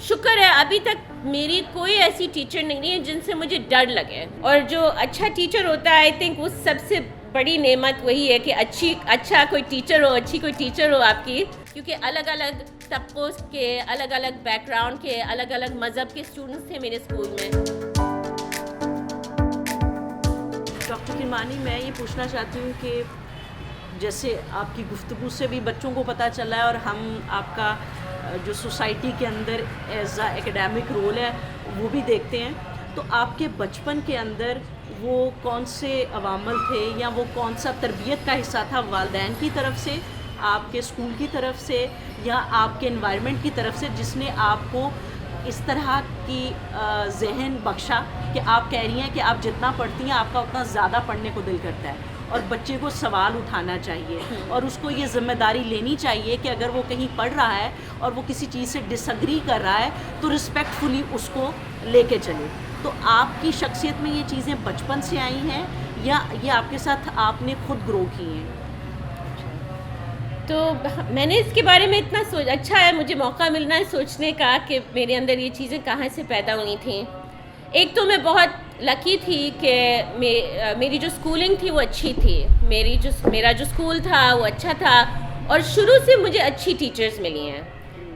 شکر ہے ابھی تک میری کوئی ایسی ٹیچر نہیں ہے جن سے مجھے ڈر لگے. اور جو اچھا ٹیچر ہوتا ہے آئی تھنک وہ سب سے بڑی نعمت وہی ہے کہ اچھا کوئی ٹیچر ہو, اچھی کوئی ٹیچر ہو آپ کی, کیونکہ الگ الگ طبقوں کے, الگ الگ بیک گراؤنڈ کے, الگ الگ مذہب کے اسٹوڈنٹس تھے میرے اسکول میں. ڈاکٹر کرمانی, میں یہ پوچھنا چاہتی ہوں کہ جیسے آپ کی گفتگو سے بھی بچوں کو پتہ چلا ہے اور ہم آپ کا جو سوسائٹی کے اندر ایز اے ایکڈیمک رول ہے وہ بھی دیکھتے ہیں, تو آپ کے بچپن کے اندر وہ کون سے عوامل تھے یا وہ کون سا تربیت کا حصہ تھا والدین کی طرف سے, آپ کے اسکول کی طرف سے یا آپ کے انوائرمنٹ کی طرف سے, جس نے آپ کو اس طرح کی ذہن بخشا کہ آپ کہہ رہی ہیں کہ آپ جتنا پڑھتی ہیں آپ کا اتنا زیادہ پڑھنے کو دل کرتا ہے, اور بچے کو سوال اٹھانا چاہیے اور اس کو یہ ذمہ داری لینی چاہیے کہ اگر وہ کہیں پڑھ رہا ہے اور وہ کسی چیز سے ڈس ایگری کر رہا ہے تو رسپیکٹفلی اس کو لے کے چلے. تو آپ کی شخصیت میں یہ چیزیں بچپن سے آئی ہیں یا یہ آپ کے ساتھ آپ نے خود گرو کی ہیں؟ تو میں نے اس کے بارے میں اتنا اچھا ہے مجھے موقع ملنا ہے سوچنے کا کہ میرے اندر یہ چیزیں کہاں سے پیدا ہوئی تھیں. ایک تو میں بہت لکی تھی کہ میری جو اسکولنگ تھی وہ اچھی تھی, میرا جو اسکول تھا وہ اچھا تھا, اور شروع سے مجھے اچھی ٹیچرز ملی ہیں.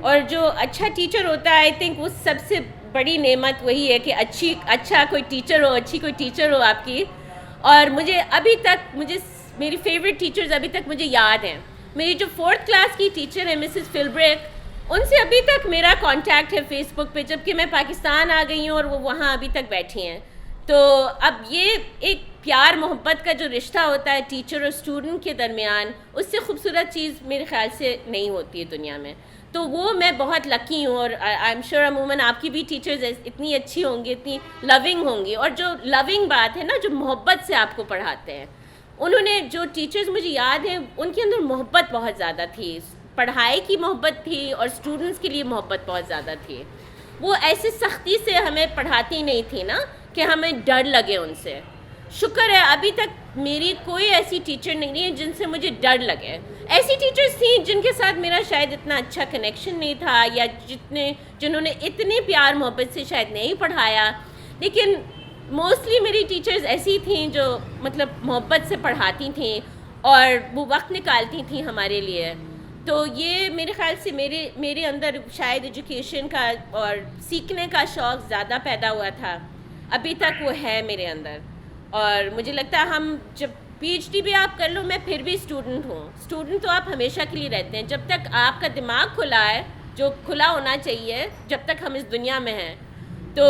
اور جو اچھا ٹیچر ہوتا ہے آئی تھنک وہ سب سے بڑی نعمت وہی ہے کہ اچھا کوئی ٹیچر ہو, اچھی کوئی ٹیچر ہو آپ کی. اور مجھے ابھی تک میری فیوریٹ ٹیچرز ابھی تک مجھے یاد ہیں. میری جو 4th کلاس کی ٹیچر ہے مسز فلبریک, ان سے ابھی تک میرا کانٹیکٹ ہے فیس بک پہ, جب کہ میں پاکستان آ گئی ہوں اور وہ وہاں ابھی تک بیٹھی ہیں. تو اب یہ ایک پیار محبت کا جو رشتہ ہوتا ہے ٹیچر اور اسٹوڈنٹ کے درمیان, اس سے خوبصورت چیز میرے خیال سے نہیں ہوتی ہے دنیا میں. تو وہ میں بہت لکی ہوں, اور آئی ایم شیور عموماً آپ کی بھی ٹیچرز اتنی اچھی ہوں گی, اتنی لونگ ہوں گی. اور جو لونگ بات ہے نا, جو محبت سے آپ کو پڑھاتے ہیں, انہوں نے جو ٹیچرز مجھے یاد ہیں ان کے اندر محبت بہت زیادہ تھی, پڑھائی کی محبت تھی اور اسٹوڈنٹس کے لیے محبت بہت زیادہ تھی. وہ ایسے سختی سے ہمیں پڑھاتی نہیں تھی نا کہ ہمیں ڈر لگے ان سے. شکر ہے ابھی تک میری کوئی ایسی ٹیچر نہیں ہے جن سے مجھے ڈر لگے. ایسی ٹیچرز تھیں جن کے ساتھ میرا شاید اتنا اچھا کنیکشن نہیں تھا, یا جنہوں نے اتنے پیار محبت سے شاید نہیں پڑھایا, لیکن موسٹلی میری ٹیچرز ایسی تھیں جو مطلب محبت سے پڑھاتی تھیں اور وہ وقت نکالتی تھیں ہمارے لیے. تو یہ میرے خیال سے میرے اندر شاید ایجوکیشن کا اور سیکھنے کا شوق زیادہ پیدا ہوا تھا, ابھی تک وہ ہے میرے اندر. اور مجھے لگتا ہے ہم جب پی ایچ ڈی بھی آپ کر لو, میں پھر بھی اسٹوڈنٹ ہوں. اسٹوڈنٹ تو آپ ہمیشہ کے لیے رہتے ہیں, جب تک آپ کا دماغ کھلا ہے, جو کھلا ہونا چاہیے جب تک ہم اس دنیا میں ہیں, تو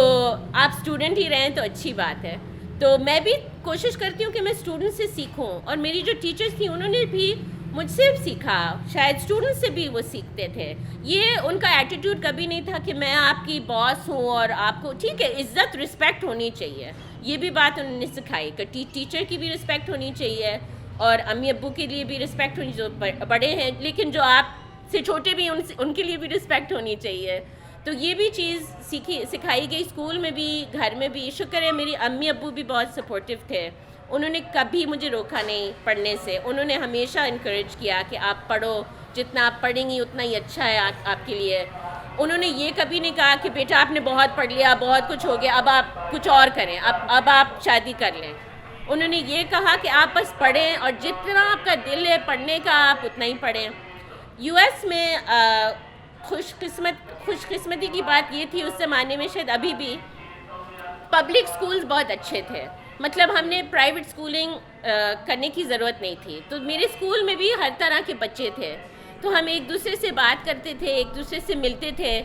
آپ اسٹوڈنٹ ہی رہیں تو اچھی بات ہے. تو میں بھی کوشش کرتی ہوں کہ میں اسٹوڈنٹ سے سیکھوں, اور میری جو ٹیچرز تھیں انہوں نے بھی مجھ سے سیکھا, شاید اسٹوڈنٹ سے بھی وہ سیکھتے تھے. یہ ان کا ایٹیٹیوڈ کبھی نہیں تھا کہ میں آپ کی باس ہوں اور آپ کو ٹھیک ہے عزت رسپیکٹ ہونی چاہیے. یہ بھی بات انہوں نے سکھائی کہ ٹیچر کی بھی رسپیکٹ ہونی چاہیے اور امی ابو کے لیے بھی رسپیکٹ ہونی, جو بڑے ہیں لیکن جو آپ سے چھوٹے بھی ان کے لیے بھی رسپیکٹ ہونی چاہیے. تو یہ بھی چیز سکھائی گئی اسکول میں بھی, گھر میں بھی. شکر ہے میری امی ابو بھی بہت سپورٹیو تھے, انہوں نے کبھی مجھے روکا نہیں پڑھنے سے. انہوں نے ہمیشہ انکریج کیا کہ آپ پڑھو, جتنا آپ پڑھیں گی اتنا ہی اچھا ہے آپ کے لیے. انہوں نے یہ کبھی نہیں کہا کہ بیٹا آپ نے بہت پڑھ لیا, بہت کچھ ہو گیا, اب آپ کچھ اور کریں, اب آپ شادی کر لیں. انہوں نے یہ کہا کہ آپ بس پڑھیں اور جتنا آپ کا دل ہے پڑھنے کا آپ اتنا ہی پڑھیں. یو ایس میں خوش قسمتی کی بات یہ تھی اس زمانے میں, شاید ابھی بھی, پبلک اسکولز بہت اچھے تھے. مطلب ہم نے پرائیویٹ اسکولنگ کرنے کی ضرورت نہیں تھی. تو میرے اسکول میں بھی ہر طرح کے بچے تھے, تو ہم ایک دوسرے سے بات کرتے تھے, ایک دوسرے سے ملتے تھے.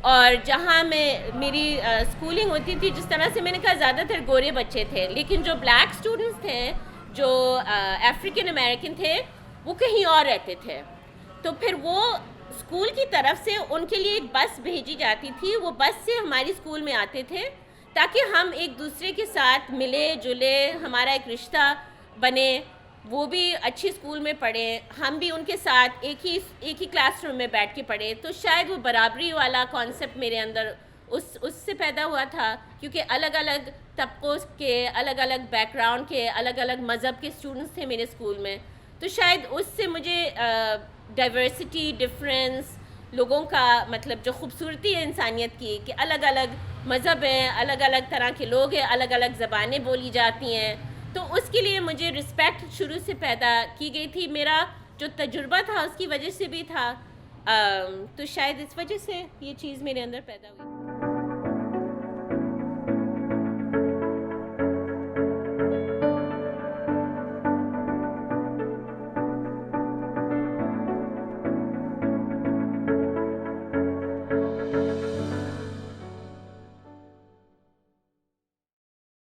اور جہاں میری اسکولنگ ہوتی تھی, جس طرح سے میں نے کہا زیادہ تر گورے بچے تھے, لیکن جو بلیک اسٹوڈنٹس تھے, جو افریقن امریکن تھے, وہ کہیں اور رہتے تھے. تو پھر وہ اسکول کی طرف سے ان کے لیے ایک بس بھیجی جاتی تھی, وہ بس سے ہماری اسکول میں آتے تھے تاکہ ہم ایک دوسرے کے ساتھ ملے جلے, ہمارا ایک رشتہ بنے. وہ بھی اچھی اسکول میں پڑھیں, ہم بھی ان کے ساتھ ایک ہی کلاس روم میں بیٹھ کے پڑھیں. تو شاید وہ برابری والا کانسیپٹ میرے اندر اس سے پیدا ہوا تھا, کیونکہ الگ الگ طبقوں کے, الگ الگ بیک گراؤنڈ کے, الگ الگ مذہب کے اسٹوڈنٹس تھے میرے اسکول میں. تو شاید اس سے مجھے ڈائیورسٹی, ڈفرینس لوگوں کا مطلب جو خوبصورتی ہے انسانیت کی کہ الگ الگ مذہب ہیں, الگ الگ طرح کے لوگ ہیں, الگ الگ زبانیں بولی جاتی ہیں, تو اس کے لیے مجھے رسپیکٹ شروع سے پیدا کی گئی تھی. میرا جو تجربہ تھا اس کی وجہ سے بھی تھا, تو شاید اس وجہ سے یہ چیز میرے اندر پیدا ہوئی.